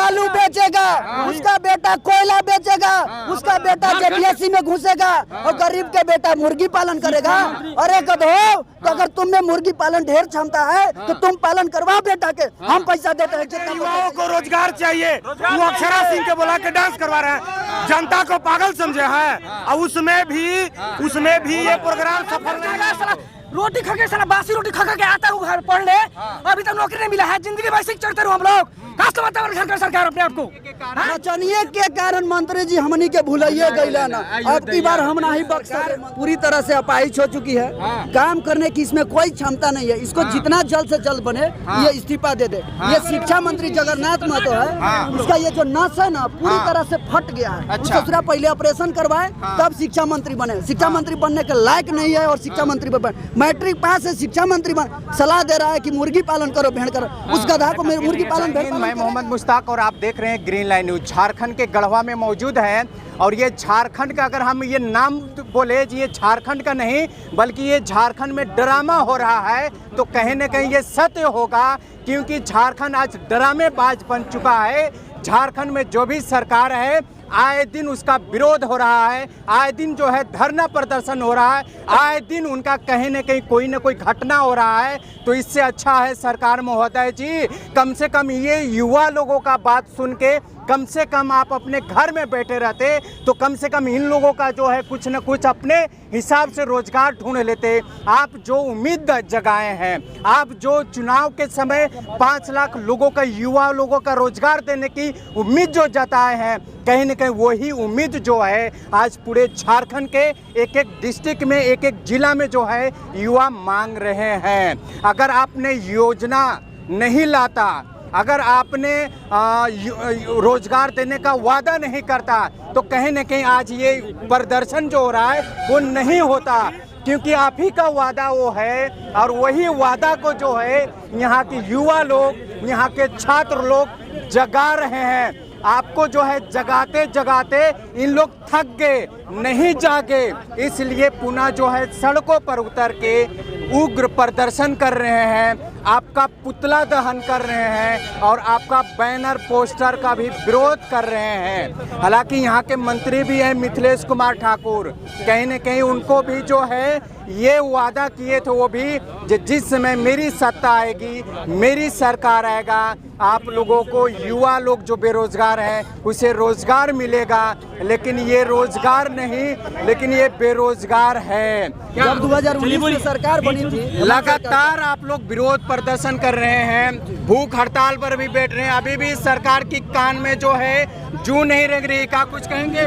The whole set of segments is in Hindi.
बालू बेचेगा, उसका बेटा कोयला बेचेगा, उसका बेटा जेपीएससी में घुसेगा और गरीब के बेटा मुर्गी पालन करेगा। अरे गधो, तो अगर तुम में मुर्गी पालन ढेर क्षमता है तो तुम पालन करवाओ बेटा के, हम पैसा देते हैं। जितना युवाओं को रोजगार चाहिए, वो अक्षरा सिंह के बुला के डांस करवा रहे हैं, जनता को पागल समझे हैं। और उसमें भी ये प्रोग्राम सफल नहीं है। रोटी खा के साला बासी रोटी खा के आता हूँ घर पढ़ ले, अभी तक नौकरी नहीं मिला है, जिंदगी भर सिर्फ चढ़ते रहो हम लोग। घर का सरकार अपने आपको नचनिए के कारण मंत्री जी हमनी के भूलिए गईला ना। अब की बार हम नहीं बख्शा, पूरी तरह से अपाहिज हो चुकी है, काम करने की इसमें कोई क्षमता नहीं है। इसको जितना जल्द से जल्द बने ये इस्तीफा दे दे। ये शिक्षा मंत्री जगन्नाथ महतो है, उसका ये जो नस है ना पूरी तरह से फट गया है। दूसरा पहले ऑपरेशन करवाए तब शिक्षा मंत्री बने। शिक्षा मंत्री बनने के लायक नहीं है और शिक्षा मंत्री बने। मैट्रिक पास है, शिक्षा मंत्री बन सलाह दे रहा है कि मुर्गी पालन करो, भेड़ करो। उस गधा को मुर्गी पालन। मैं मोहम्मद मुश्ताक और आप देख रहे हैं ग्रीन लाइन न्यूज। झारखंड के गढ़वा में मौजूद हैं और ये झारखंड का, अगर हम ये नाम बोले ये झारखंड का नहीं बल्कि ये झारखंड में ड्रामा हो रहा है तो कहीं न कहीं ये सत्य होगा, क्योंकि झारखंड आज ड्रामेबाज बन चुका है। झारखंड में जो भी सरकार है आए दिन उसका विरोध हो रहा है, आए दिन जो है धरना प्रदर्शन हो रहा है, आए दिन उनका कहीं न कहीं कोई न कोई घटना हो रहा है। तो इससे अच्छा है सरकार महोदय जी, कम से कम ये युवा लोगों का बात सुन के कम से कम आप अपने घर में बैठे रहते तो कम से कम इन लोगों का जो है कुछ न कुछ अपने हिसाब से रोजगार ढूंढ लेते। आप जो उम्मीद जगाए हैं, आप जो चुनाव के समय 5 लाख लोगों का, युवा लोगों का रोजगार देने की उम्मीद जो जताए हैं, कहीं न कहीं वही उम्मीद जो है आज पूरे झारखंड के एक एक डिस्ट्रिक्ट में, एक एक जिला में जो है युवा मांग रहे हैं। अगर आपने योजना नहीं लाता, अगर आपने रोजगार देने का वादा नहीं करता तो कहीं न कहीं आज ये प्रदर्शन जो हो रहा है वो नहीं होता, क्योंकि आप ही का वादा वो है और वही वादा को जो है यहाँ के युवा लोग, यहाँ के छात्र लोग जगा रहे हैं। आपको जो है जगाते जगाते इन लोग थक गए, नहीं जागे, इसलिए पुनः जो है सड़कों पर उतर के उग्र प्रदर्शन कर रहे हैं, आपका पुतला दहन कर रहे हैं और आपका बैनर पोस्टर का भी विरोध कर रहे हैं। हालांकि यहाँ के मंत्री भी हैं मिथिलेश कुमार ठाकुर, कहीं न कहीं उनको भी जो है ये वादा किए थे वो भी, जिस समय मेरी सत्ता आएगी, मेरी सरकार आएगा, आप लोगों को, युवा लोग जो बेरोजगार हैं उसे रोजगार मिलेगा। लेकिन ये रोजगार नहीं, लेकिन ये बेरोजगार है। जब 2019 में सरकार बनी थी लगातार आप लोग विरोध प्रदर्शन कर रहे हैं, भूख हड़ताल पर भी बैठ रहे हैं, अभी भी सरकार की कान में जो है जू नहीं रह रही। क्या कुछ कहेंगे?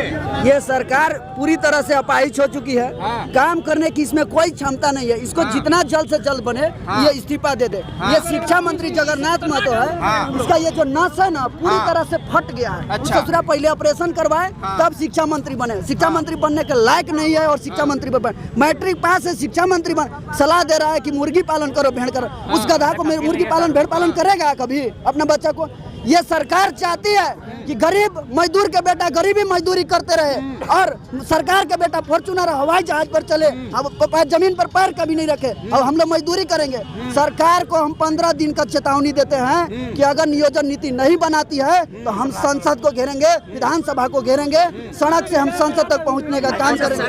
ये सरकार पूरी तरह से अपाहिज हो चुकी है, काम करने की इसमें कोई क्षमता नहीं है। इसको जितना जल्द से जल्द बने ये इस्तीफा दे दे। ये शिक्षा मंत्री जगन्नाथ महतो है, उसका ये जो नस है ना पूरी तरह से फट गया है। दूसरा पहले ऑपरेशन करवाए तब शिक्षा मंत्री बने। शिक्षा मंत्री बनने के लायक नहीं है और शिक्षा मंत्री बने। मैट्रिक पास है, शिक्षा मंत्री बन सलाह दे रहा है कि मुर्गी पालन करो, भेड़ करो। उस गधा को मुर्गी पालन, भेड़ पालन करेगा कभी अपने बच्चा को? ये सरकार चाहती है कि गरीब मजदूर के बेटा गरीबी मजदूरी करते रहे और सरकार के बेटा फॉर्चूनर हवाई जहाज पर चले, अब जमीन पर पैर कभी नहीं रखे, अब हम लोग मजदूरी करेंगे। सरकार को हम 15 दिन का चेतावनी देते हैं कि अगर नियोजन नीति नहीं बनाती है तो हम संसद को घेरेंगे, विधानसभा को घेरेंगे, सड़क से हम संसद तक पहुंचने का काम करेंगे।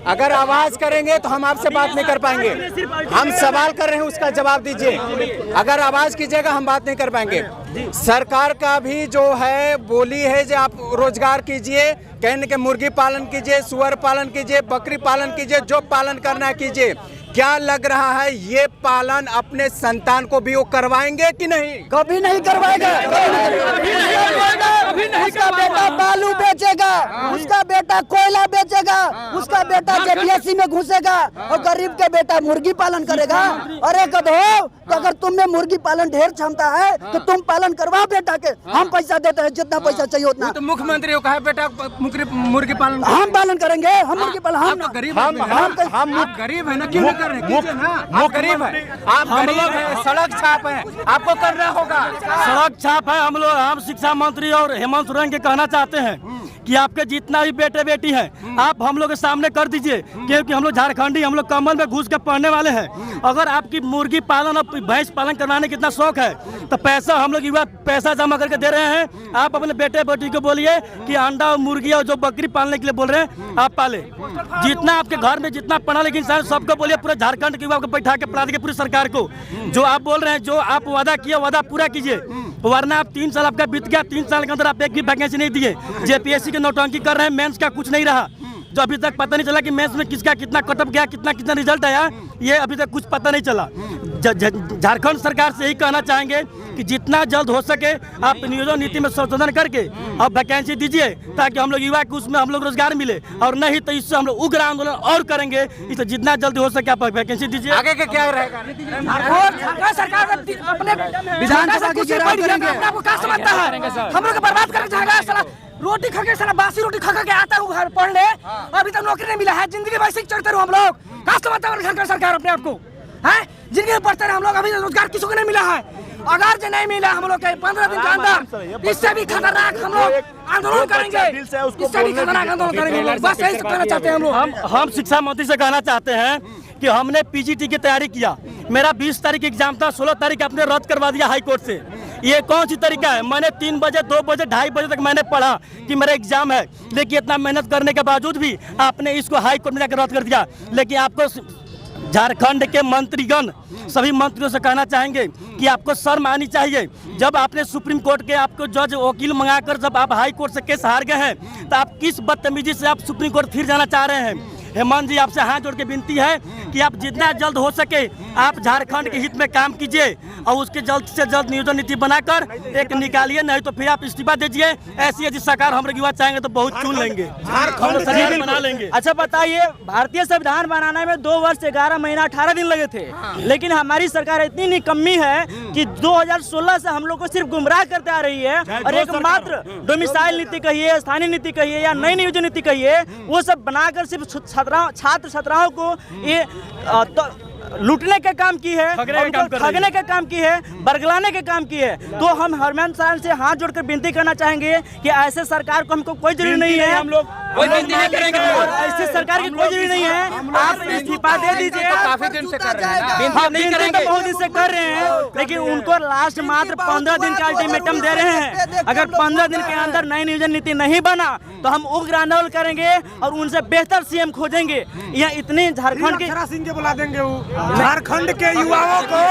अगर आवाज करेंगे तो हम आपसे बात नहीं कर पाएंगे। हम सवाल कर रहे हैं, उसका जवाब दीजिए। अगर आवाज कीजिएगा हम बात नहीं कर पाएंगे। सरकार का भी जो है बोली है जो आप रोजगार कीजिए, कहने के मुर्गी पालन कीजिए, सुअर पालन कीजिए, बकरी पालन कीजिए, जो पालन करना है कीजिए। क्या लग रहा है ये पालन अपने संतान को भी वो करवाएंगे कि नहीं? कभी नहीं करवाएगा। उसका बेटा बालू बेचेगा, उसका बेटा कोयला बेचेगा, उसका बेटा जेपीएससी में घुसेगा और गरीब के बेटा मुर्गी पालन करेगा। अरे गधो, तो अगर तुम में मुर्गी पालन ढेर क्षमता है तो तुम पालन करवाओ बेटा के, हम पैसा देते हैं, जितना पैसा चाहिए उतना। तो मुख्यमंत्री को कहा बेटा मुर्गी पालन हम पालन करेंगे, हम मुर्गी पालन। हम गरीब, हम गरीब है ना, क्यों कर रहे हैं? वो गरीब है, आप गरीब है, सड़क छाप है, आपको करना होगा। सड़क छाप है। हम शिक्षा मंत्री और हेमंत सोरेन के कहना चाहते हैं कि आपके जितना भी बेटे बेटी हैं आप हम लोग के सामने कर दीजिए, क्योंकि हम लोग झारखंडी, हम लोग कमल में घुस के पढ़ने वाले हैं। अगर आपकी मुर्गी पालन और भैंस पालन करवाने की इतना शौक है तो पैसा हम लोग युवा पैसा जमा करके दे रहे हैं। आप अपने बेटे बेटी को बोलिए कि अंडा और मुर्गी और जो बकरी पालने के लिए बोल रहे हैं आप पाले। जितना आपके घर में जितना पढ़ा लिखा इंसान सबको बोलिए, पूरे झारखंड के युवा को बैठा के पढ़ा देंगे पूरी सरकार को। जो आप बोल रहे हैं, जो आप वादा किए वादा पूरा कीजिए, वरना आप 3 साल आपका बीत गया, 3 साल के अंदर आप एक भी वैकेंसी नहीं दिए। जेपीएससी के नौटंकी कर रहे हैं, मेंस का कुछ नहीं रहा। जो अभी तक पता नहीं चला कि मेंस में किसका कितना कटअप गया, कितना रिजल्ट आया, ये अभी तक कुछ पता नहीं चला। झारखंड सरकार से यही कहना चाहेंगे कि जितना जल्द हो सके आप नियोजन नीति में संशोधन करके आप वैकेंसी दीजिए, ताकि हम लोग युवा को उसमें हम लोग रोजगार मिले, और नहीं तो इससे हम लोग उग्र आंदोलन और करेंगे। इसे जितना जल्दी हो सके आप वैकेंसी दीजिए। आगे का क्या रहेगा? झारखंड सरकार अपने विधानसभा की घेराव करेंगे। आपको क्या समझता है? हम लोग बर्बाद करके जाएगा। साला रोटी खा के, साला बासी रोटी खा के आता हूँ घर पढ़ने, अभी तक नौकरी नहीं मिला है। जिंदगी वैसे ही चढ़ते रहो हम लोग। क्या समझता है झारखंड सरकार अपने आप को? है जिंदगी में पढ़ते रहे हम लोग, अभी रोजगार किसी को नहीं मिला है। अगर जो नहीं मिला हम लोग के 15 दिन के अंदर, इससे भी खतरनाक हम लोग आंदोलन करेंगे, इससे भी खतरनाक आंदोलन करेंगे। बस यही कहना चाहते हैं हम लोग। हम शिक्षा मंत्री से कहना चाहते हैं कि हमने पीजीटी की तैयारी किया, मेरा 20 तारीख एग्जाम था, 16 तारीख आपने रद्द करवा दिया हाई कोर्ट से। ये कौन सी तरीका है? मैंने 3 बजे 2 बजे 2:30 बजे तक मैंने पढ़ा कि मेरा एग्जाम है, लेकिन इतना मेहनत करने के बावजूद भी आपने इसको हाई कोर्ट में जाकर रद्द कर दिया। लेकिन आपको झारखंड के मंत्रीगण सभी मंत्रियों से कहना चाहेंगे कि आपको शर्म आनी चाहिए। जब आपने सुप्रीम कोर्ट के आपको जज वकील मंगाकर जब आप हाई कोर्ट से केस हार गए हैं, तो आप किस बदतमीजी से आप सुप्रीम कोर्ट फिर जाना चाह रहे हैं? हेमंत जी, आपसे हाथ जोड़ के विनती है कि आप जितना जल्द हो सके आप झारखंड के हित में काम कीजिए, और उसके जल्द से जल्द नियोजन नीति बनाकर एक निकालिए, नहीं तो फिर आप इस्तीफा दीजिए। ऐसी सरकार हम युवा चाहेंगे तो बहुत चुन लेंगे, झारखंड बना लेंगे। अच्छा बताइए, भारतीय संविधान बनाने में 2 वर्ष 11 महीना 18 दिन लगे थे, लेकिन हमारी सरकार इतनी निकम्मी है कि 2016 से हम लोग को सिर्फ गुमराह करते आ रही है, और एक मात्र डोमिसाइल नीति कहिए, स्थानीय नीति कहिए या नई नियोजन नीति कहिए, वो सब बनाकर सिर्फ छात्र छात्राओं को ये लूटने का काम की है, ठगने का काम की है, बरगलाने का काम की है। तो हम हेमंत साहब से हाथ जोड़कर विनती करना चाहेंगे कि ऐसे सरकार को हमको कोई जरूरी नहीं है, हम लोग ऐसे सरकार की कोई जरूरी नहीं है। आप इस्तीफा दे दीजिए। काफी दिन से कर रहे हैं, बहुत दिन से कर रहे हैं, लेकिन उनको लास्ट मात्र 15 दिन का अल्टीमेटम दे रहे हैं। अगर 15 दिन के अंदर नई नियोजन नीति नहीं बना तो हम उग्र आंदोलन करेंगे और उनसे बेहतर सीएम खोजेंगे। यह इतनी झारखंड के सिंह के बुला देंगे झारखंड के युवाओं को।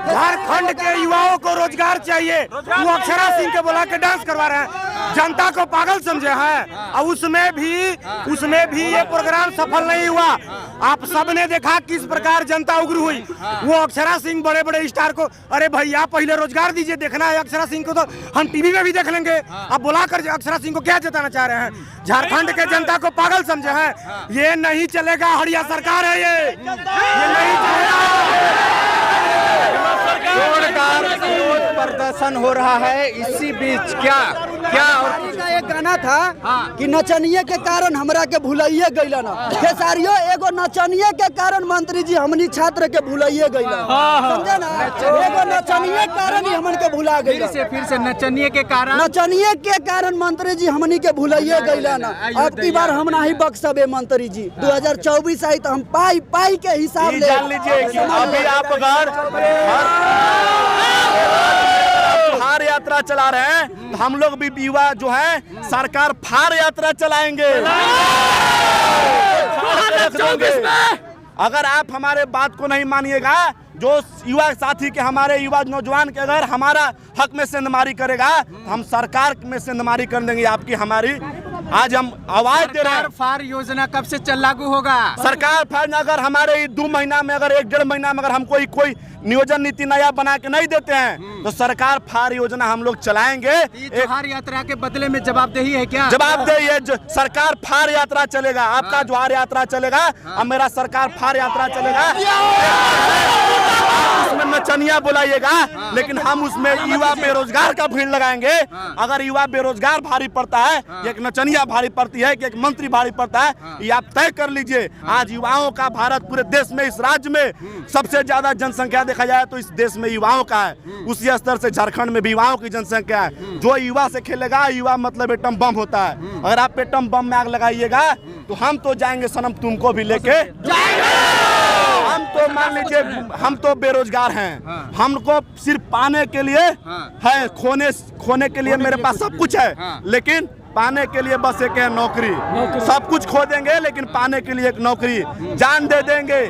झारखंड के युवाओं को रोजगार चाहिए। वो अक्षरा सिंह के बुला के डांस करवा रहे हैं, जनता को पागल समझे हैं, और उसमें भी ये प्रोग्राम सफल नहीं हुआ। आप सबने देखा किस प्रकार जनता उग्र हुई। वो अक्षरा सिंह बड़े बड़े स्टार को, अरे भैया पहले रोजगार दीजिए, देखना है अक्षरा सिंह को तो हम टीवी में भी देख लेंगे। अब बुलाकर अक्षरा सिंह को क्या जताना चाह रहे हैं? झारखंड के जनता को पागल समझे हैं। ये नहीं चलेगा, हड़िया सरकार है ये नहीं चलेगा। जोरदार विरोध प्रदर्शन हो रहा है। इसी बीच क्या और का एक गाना था कि नचनिए के कारण हमरा के भुलाइए गइला ना। खेसारियो एगो नचनिए के कारण मंत्री जी हमनी छात्र के भुलाइए गइला, समझे ना? एगो नचनिए कारण ही हमन के भुला गइला। फिर से नचनिए के कारण मंत्री जी हमनी के भुलाइए गइला ना। अब की बार हम नहीं बख्शबे मंत्री जी। 2024 आई तो हम पाई के हिसाब ले जान लीजिए कि अभी आप अगर फार यात्रा चला रहे हैं तो हम लोग भी युवा जो है सरकार फार यात्रा चलाएंगे। अगर आप हमारे बात को नहीं मानिएगा, जो युवा साथी के हमारे युवा नौजवान के अगर हमारा हक में सेंधमारी करेगा तो हम सरकार में सेंधमारी कर देंगे आपकी हमारी। आज हम आवाज दे रहे हैं। फार योजना कब से लागू होगा? सरकार फार अगर हमारे 2 महीना में अगर 1-1.5 महीना में अगर हम कोई नियोजन नीति नया बना के नहीं देते हैं तो सरकार फार योजना हम लोग चलाएंगे। जोहार यात्रा के बदले में जवाबदेही है क्या? जवाबदेही है। सरकार फार यात्रा चलेगा, आपका जोहार यात्रा चलेगा और मेरा सरकार फार यात्रा चलेगा। नचनिया बुलाइएगा, लेकिन हम उसमें युवा बेरोजगार का भीड़ लगाएंगे। अगर युवा बेरोजगार भारी पड़ता है, एक नचनिया भारी पड़ती है कि एक मंत्री भारी पड़ता है, ये आप तय कर लीजिए। आज युवाओं का भारत पूरे देश में, इस राज्य में सबसे ज्यादा जनसंख्या देखा जाए तो इस देश में युवाओं का है। उसी स्तर से झारखंड में भी युवाओं की जनसंख्या है। जो युवा से खेलेगा, युवा मतलब एटम बम होता है। अगर आप एटम बम में आग लगाइएगा तो हम तो जाएंगे सनम, तुमको भी लेके हम तो मान लीजिए हम तो बेरोजगार हैं। हमको सिर्फ पाने के लिए है, खोने के लिए मेरे पास सब कुछ है, लेकिन पाने के लिए बस एक है नौकरी। सब कुछ खो देंगे लेकिन पाने के लिए एक नौकरी, जान दे देंगे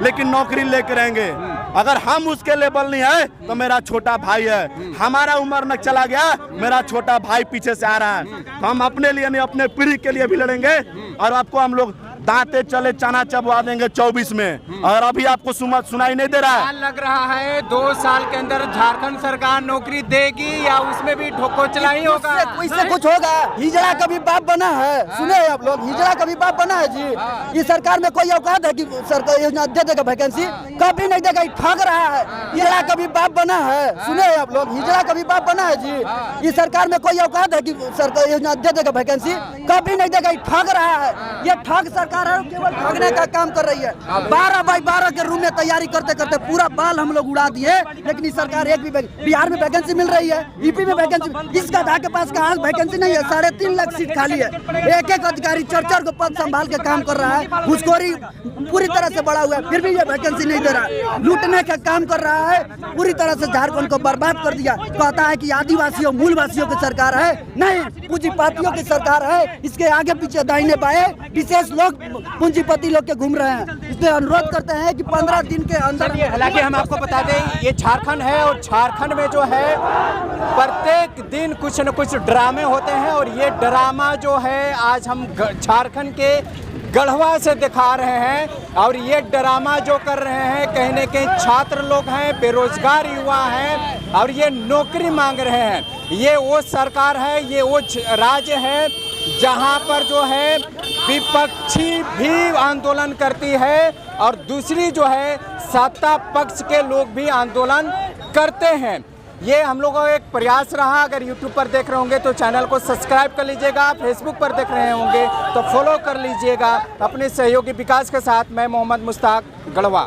लेकिन नौकरी लेके रहेंगे। अगर हम उसके लेवल नहीं है तो मेरा छोटा भाई है। हमारा उम्र में चला गया, मेरा छोटा भाई पीछे से आ रहा है। तो हम अपने लिए नहीं, अपने पीढ़ी के लिए भी लड़ेंगे। और आपको हम लोग दांते चले चना चबवा देंगे 24 में। और अभी आपको सुनाई नहीं दे रहा है। लग रहा है 2 साल के अंदर झारखंड सरकार नौकरी देगी या उसमें भी ठोकोचला ही होगा? इससे कुछ होगा? हिजड़ा कभी बाप बना है? सुने आप लोग, हिजड़ा कभी बाप बना है जी? ये सरकार में कोई औकात है कि सरकार योजना दे देगा वैकेंसी? कभी नहीं देगा, ठग रहा है। हिजड़ा कभी बाप बना है? सुने आप लोग, हिजड़ा कभी बाप बना है जी? ये सरकार में कोई औकात है कि सरकार योजना दे देगा वैकेंसी? कभी नहीं देगा, ठग रहा है। ये ठग सरकार केवल ठगने का काम कर रही है। 12 बाई 12 के रूम में तैयारी करते करते पूरा बाल हम लोग उड़ा दिए, लेकिन इस सरकार एक भी बिहार में वैकेंसी मिल रही है, यूपी में वैकेंसी, इस गधा के पास कहाँ वैकेंसी नहीं है। 3.5 लाख सीट खाली है। एक अधिकारी 4 को पद संभाल के काम कर रहा है। घुसखोरी पूरी तरह से बढ़ा हुआ है, फिर भी ये वैकेंसी नहीं दे रहा है। लूटने का काम कर रहा है, पूरी तरह से झारखंड को बर्बाद कर दिया। कहता है कि आदिवासियों मूलवासियों की सरकार है, नहीं, पूंजीपतियों की सरकार है। इसके आगे पीछे दाहिने बाएं विशेष लोग पूंजीपति लोग के घूम रहे हैं। इसलिए अनुरोध करते हैं कि 15 दिन के अंदर। हालांकि हम आपको बता दें ये झारखंड है, और झारखंड में जो है प्रत्येक दिन कुछ न कुछ ड्रामे होते हैं। और ये ड्रामा जो है आज हम झारखंड के गढ़वा से दिखा रहे हैं। और ये ड्रामा जो कर रहे हैं, कहीं न कहीं छात्र लोग हैं, बेरोजगार युवा हैं, और ये नौकरी मांग रहे हैं। ये वो सरकार है, ये वो राज्य है जहां पर जो है विपक्षी भी आंदोलन करती है, और दूसरी जो है सत्ता पक्ष के लोग भी आंदोलन करते हैं। ये हम लोगों का एक प्रयास रहा। अगर YouTube पर देख रहे होंगे तो चैनल को सब्सक्राइब कर लीजिएगा, फेसबुक पर देख रहे होंगे तो फॉलो कर लीजिएगा। अपने सहयोगी विकास के साथ मैं मोहम्मद मुश्ताक, गढ़वा।